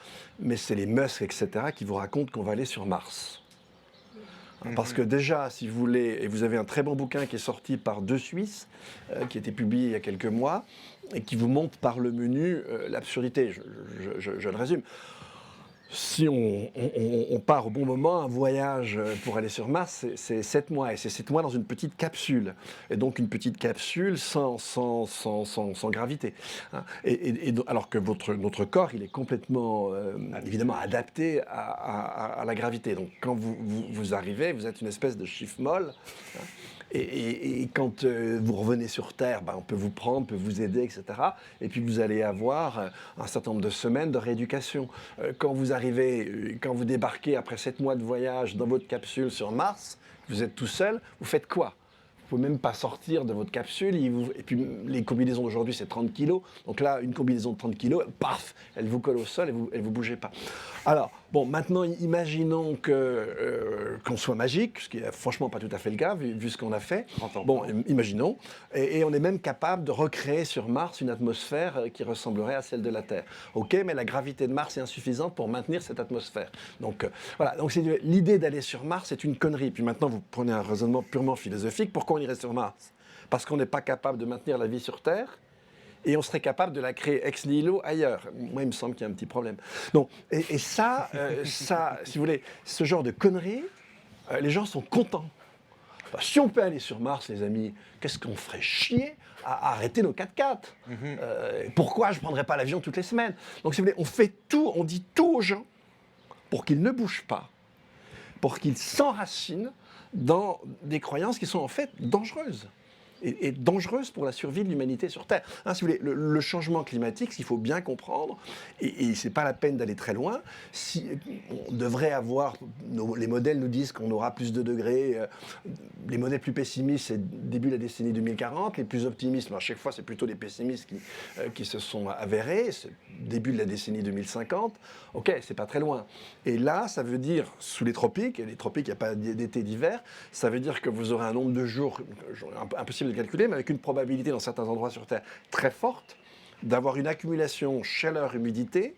mais c'est les Musk, etc., qui vous racontent qu'on va aller sur Mars. Parce que déjà, si vous voulez, et vous avez un très bon bouquin qui est sorti par deux Suisses, qui a été publié il y a quelques mois, et qui vous montre par le menu l'absurdité. Je le résume. Si on part au bon moment, un voyage pour aller sur Mars, c'est 7 mois. Et c'est 7 mois dans une petite capsule. Et donc une petite capsule sans gravité. Hein. Alors que notre corps, il est complètement, évidemment, adapté à la gravité. Donc quand vous arrivez, vous êtes une espèce de chiffre molle. Hein. Et quand vous revenez sur Terre, on peut vous prendre, peut vous aider, etc. Et puis vous allez avoir un certain nombre de semaines de rééducation. Quand vous débarquez après 7 mois de voyage dans votre capsule sur Mars, vous êtes tout seul, vous faites quoi ? Vous ne pouvez même pas sortir de votre capsule. Et puis les combinaisons d'aujourd'hui, c'est 30 kilos. Donc là, une combinaison de 30 kilos, paf, elle vous colle au sol et vous bougez pas. Alors, bon, maintenant, imaginons qu'on soit magique, ce qui n'est franchement pas tout à fait le cas, vu ce qu'on a fait. Bon, imaginons. Et on est même capable de recréer sur Mars une atmosphère qui ressemblerait à celle de la Terre. OK, mais la gravité de Mars est insuffisante pour maintenir cette atmosphère. Donc, voilà. Donc, l'idée d'aller sur Mars, c'est une connerie. Puis maintenant, vous prenez un raisonnement purement philosophique. Pourquoi on irait sur Mars? Parce qu'on n'est pas capable de maintenir la vie sur Terre et on serait capable de la créer ex nihilo ailleurs. Moi, il me semble qu'il y a un petit problème. Donc, et ça, si vous voulez, ce genre de conneries, les gens sont contents. Si on peut aller sur Mars, les amis, qu'est-ce qu'on ferait chier à arrêter nos 4x4 Pourquoi je ne prendrais pas l'avion toutes les semaines? Donc, si vous voulez, on fait tout, on dit tout aux gens pour qu'ils ne bougent pas, pour qu'ils s'enracinent dans des croyances qui sont en fait dangereuses. Et dangereuse pour la survie de l'humanité sur Terre. Hein, si vous voulez, le changement climatique, ce qu'il faut bien comprendre, et ce n'est pas la peine d'aller très loin, si on devrait avoir, les modèles nous disent qu'on aura plus de degrés, les modèles plus pessimistes, c'est début de la décennie 2040, les plus optimistes, à chaque fois c'est plutôt les pessimistes qui se sont avérés, c'est début de la décennie 2050, ok, c'est pas très loin. Et là, ça veut dire, sous les tropiques, et les tropiques, il n'y a pas d'été, d'hiver, ça veut dire que vous aurez un nombre de jours impossible de calculer, mais avec une probabilité dans certains endroits sur Terre très forte d'avoir une accumulation chaleur-humidité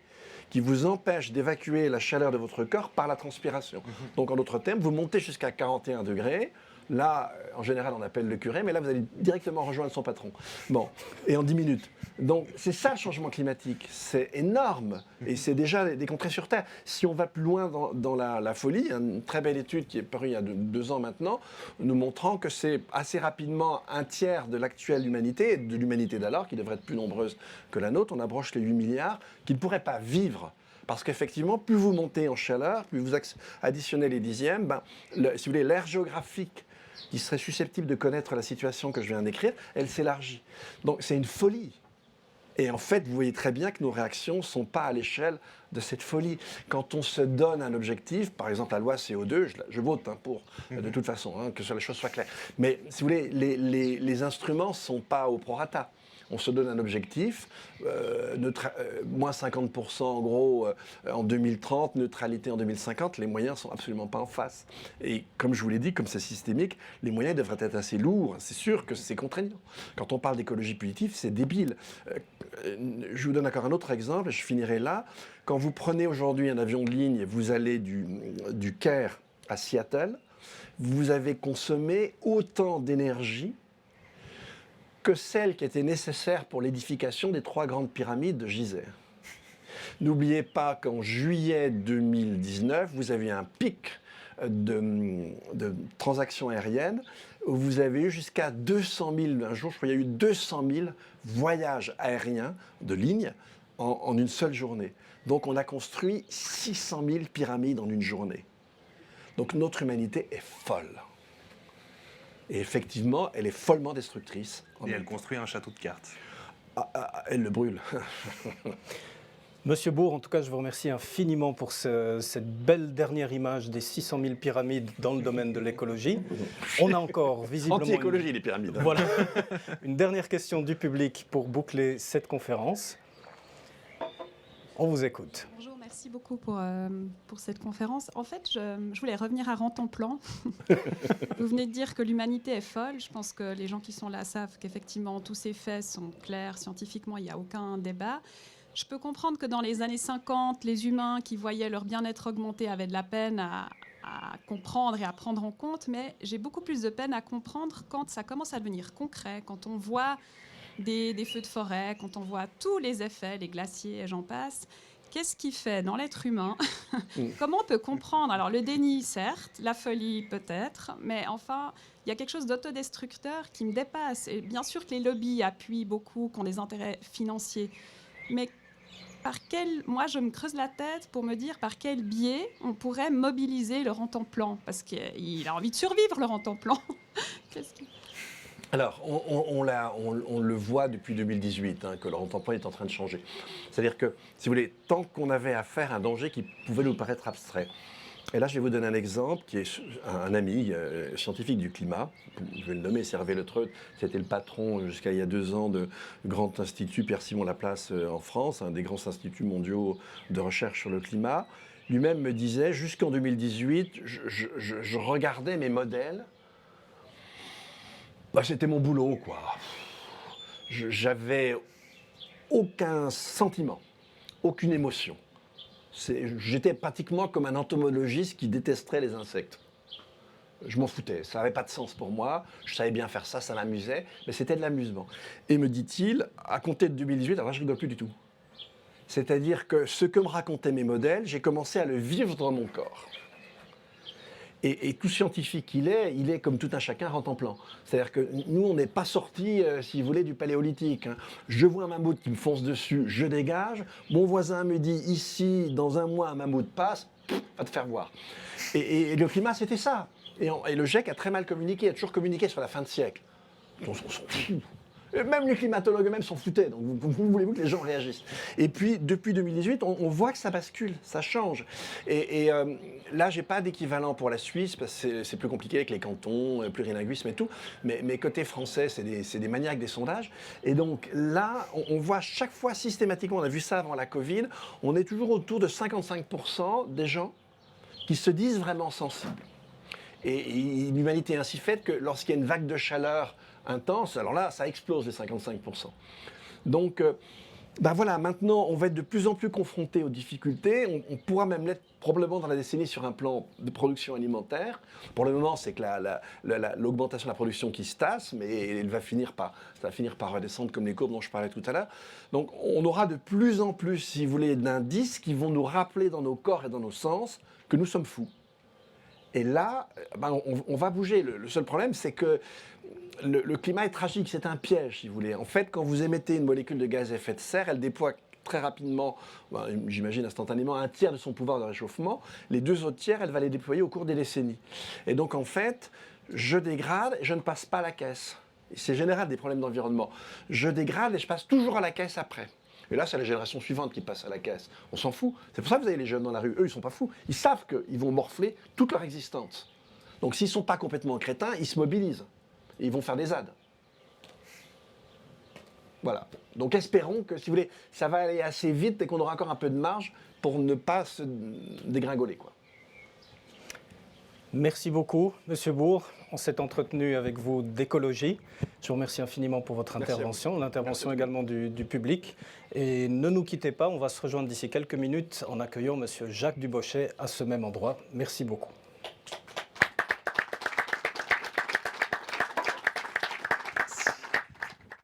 qui vous empêche d'évacuer la chaleur de votre corps par la transpiration. Donc en d'autres termes, vous montez jusqu'à 41 degrés. Là, en général, on appelle le curé, mais là, vous allez directement rejoindre son patron. Bon, et en 10 minutes. Donc, c'est ça le changement climatique. C'est énorme. Et c'est déjà des contrées sur Terre. Si on va plus loin dans la folie, une très belle étude qui est parue il y a 2 ans maintenant, nous montrant que c'est assez rapidement un tiers de l'actuelle humanité, de l'humanité d'alors, qui devrait être plus nombreuse que la nôtre, on approche les 8 milliards, qui ne pourraient pas vivre. Parce qu'effectivement, plus vous montez en chaleur, plus vous additionnez les dixièmes, si vous voulez, l'aire géographique qui serait susceptible de connaître la situation que je viens d'écrire, elle s'élargit. Donc c'est une folie. Et en fait, vous voyez très bien que nos réactions ne sont pas à l'échelle de cette folie. Quand on se donne un objectif, par exemple la loi CO2, je vote pour, de toute façon, que les choses soient claires. Mais si vous voulez, les instruments ne sont pas au prorata. On se donne un objectif, moins 50% en gros en 2030, neutralité en 2050, les moyens ne sont absolument pas en face. Et comme je vous l'ai dit, comme c'est systémique, les moyens devraient être assez lourds. C'est sûr que c'est contraignant. Quand on parle d'écologie punitive, c'est débile. Je vous donne encore un autre exemple, et je finirai là. Quand vous prenez aujourd'hui un avion de ligne et vous allez du Caire à Seattle, vous avez consommé autant d'énergie que celle qui était nécessaire pour l'édification des 3 grandes pyramides de Gizeh. N'oubliez pas qu'en juillet 2019, vous avez un pic de transactions aériennes où vous avez eu jusqu'à 200 000, un jour je crois qu'il y a eu 200 000 voyages aériens de ligne en une seule journée. Donc on a construit 600 000 pyramides en une journée. Donc notre humanité est folle. Et effectivement, elle est follement destructrice. Et elle construit un château de cartes. Elle le brûle. Monsieur Bourg, en tout cas, je vous remercie infiniment pour cette belle dernière image des 600 000 pyramides dans le domaine de l'écologie. On a encore visiblement... Anti-écologie, les pyramides. Voilà. Une dernière question du public pour boucler cette conférence. On vous écoute. Bonjour, merci beaucoup pour cette conférence. En fait, je voulais revenir à Rantanplan. Vous venez de dire que l'humanité est folle. Je pense que les gens qui sont là savent qu'effectivement, tous ces faits sont clairs. Scientifiquement, il n'y a aucun débat. Je peux comprendre que dans les années 50, les humains qui voyaient leur bien-être augmenter avaient de la peine à comprendre et à prendre en compte, mais j'ai beaucoup plus de peine à comprendre quand ça commence à devenir concret, quand on voit des feux de forêt, quand on voit tous les effets, les glaciers et j'en passe. Qu'est-ce qui fait dans l'être humain? Comment on peut comprendre? Alors le déni, certes, la folie peut-être, mais enfin, il y a quelque chose d'autodestructeur qui me dépasse. Et bien sûr que les lobbies appuient beaucoup, qui ont des intérêts financiers, mais moi, je me creuse la tête pour me dire par quel biais on pourrait mobiliser le Rantanplan, parce qu'il a envie de survivre, le Rantanplan. Alors, on le voit depuis 2018, que le Rantanplan est en train de changer. C'est-à-dire que, si vous voulez, tant qu'on avait affaire à un danger qui pouvait nous paraître abstrait. Et là, je vais vous donner un exemple qui est un ami scientifique du climat. Je vais le nommer, c'est Hervé Le Treut. C'était le patron, jusqu'à il y a 2 ans, de Grand Institut Pierre-Simon Laplace en France, un des grands instituts mondiaux de recherche sur le climat. Lui-même me disait, jusqu'en 2018, je regardais mes modèles. C'était mon boulot, quoi. J'avais aucun sentiment, aucune émotion. J'étais pratiquement comme un entomologiste qui détesterait les insectes. Je m'en foutais, ça n'avait pas de sens pour moi, je savais bien faire ça, ça m'amusait, mais c'était de l'amusement. Et me dit-il, à compter de 2018, alors là je ne rigole plus du tout. C'est-à-dire que ce que me racontaient mes modèles, j'ai commencé à le vivre dans mon corps. Et tout scientifique qu'il est, il est comme tout un chacun Rantanplan. C'est-à-dire que nous, on n'est pas sortis, si vous voulez, du paléolithique. Je vois un mammouth qui me fonce dessus, je dégage. Mon voisin me dit, ici, dans un mois, un mammouth passe, va te faire voir. Et le climat, c'était ça. Et le GIEC a très mal communiqué, a toujours communiqué sur la fin de siècle. On s'en fout. Et même les climatologues eux-mêmes s'en foutaient, donc vous voulez-vous que les gens réagissent. Et puis, depuis 2018, on voit que ça bascule, ça change. Et là, je n'ai pas d'équivalent pour la Suisse, parce que c'est plus compliqué avec les cantons, le plurilinguisme et tout. Mais côté français, c'est des maniaques des sondages. Et donc là, on voit chaque fois systématiquement, on a vu ça avant la Covid, on est toujours autour de 55% des gens qui se disent vraiment sensibles. Et l'humanité est ainsi faite que lorsqu'il y a une vague de chaleur intense, alors là, ça explose les 55%. Donc, voilà, maintenant, on va être de plus en plus confronté aux difficultés. On pourra même l'être probablement dans la décennie sur un plan de production alimentaire. Pour le moment, c'est que l'augmentation de la production qui se tasse, mais ça va finir par redescendre comme les courbes dont je parlais tout à l'heure. Donc, on aura de plus en plus, si vous voulez, d'indices qui vont nous rappeler dans nos corps et dans nos sens que nous sommes fous. Et là, on va bouger. Le seul problème, c'est que le climat est tragique, c'est un piège, si vous voulez. En fait, quand vous émettez une molécule de gaz à effet de serre, elle déploie très rapidement, j'imagine instantanément, un tiers de son pouvoir de réchauffement. Les 2 autres tiers, elle va les déployer au cours des décennies. Et donc, en fait, je dégrade et je ne passe pas à la caisse. C'est général des problèmes d'environnement. Je dégrade et je passe toujours à la caisse après. Et là, c'est la génération suivante qui passe à la caisse. On s'en fout. C'est pour ça que vous avez les jeunes dans la rue. Eux, ils ne sont pas fous. Ils savent qu'ils vont morfler toute leur existence. Donc, s'ils ne sont pas complètement crétins, ils se mobilisent. Et ils vont faire des ZAD. Voilà. Donc, espérons que, si vous voulez, ça va aller assez vite et qu'on aura encore un peu de marge pour ne pas se dégringoler, quoi. Merci beaucoup, Monsieur Bourg. On s'est entretenu avec vous d'écologie. Je vous remercie infiniment pour votre intervention, l'intervention également du public. Et ne nous quittez pas, on va se rejoindre d'ici quelques minutes en accueillant Monsieur Jacques Dubochet à ce même endroit. Merci beaucoup.